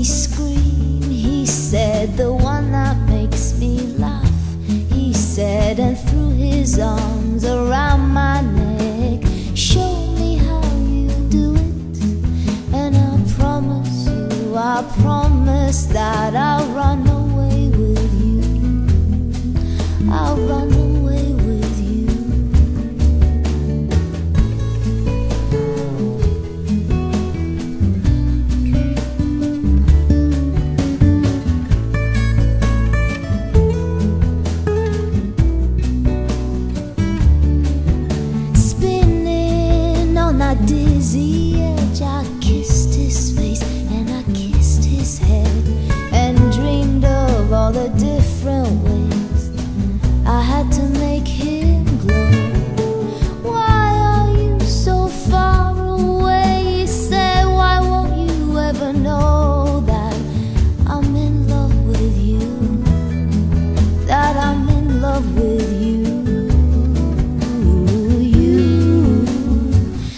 me scream. He said, the one that makes me laugh. He said, and threw his arms around my neck. Show me how you do it, and I promise you, I promise that I'll run away with you. I'll run away with you. Spinning on that dizzy edge, I kissed his face and I kissed his head, and dreamed of all the different ways I had to make him glow. Why are you so far away? He said, why won't you ever know that I'm in love with you, that I'm in love with you. You,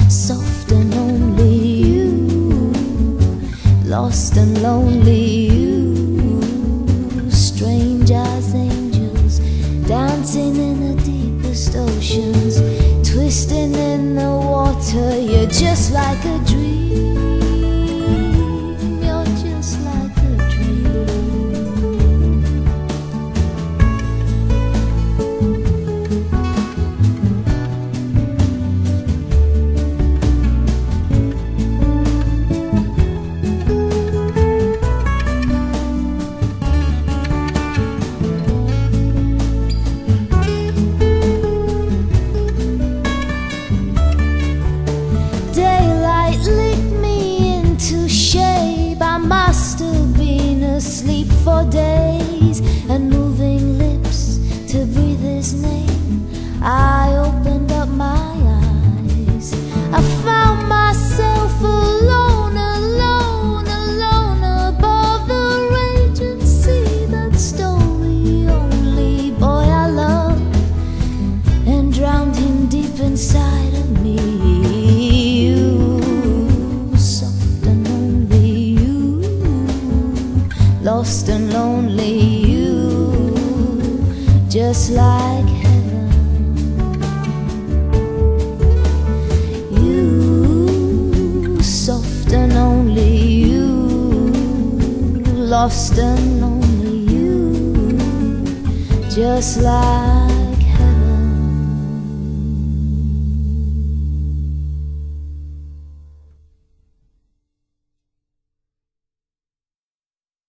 soft and only you, lost and lonely you, strange as angels, dancing in the deepest oceans, twisting in the water. You're just like a dream. You're just like a dream. Daylight licked me into shape. I must have been asleep for days, and moving lips to breathe his name. I opened up my eyes. I found myself alone, alone, alone above the raging sea that stole the only boy I loved and drowned him deep inside of me. Lost and lonely you, just like heaven. You, soft and only you, lost and lonely you, just like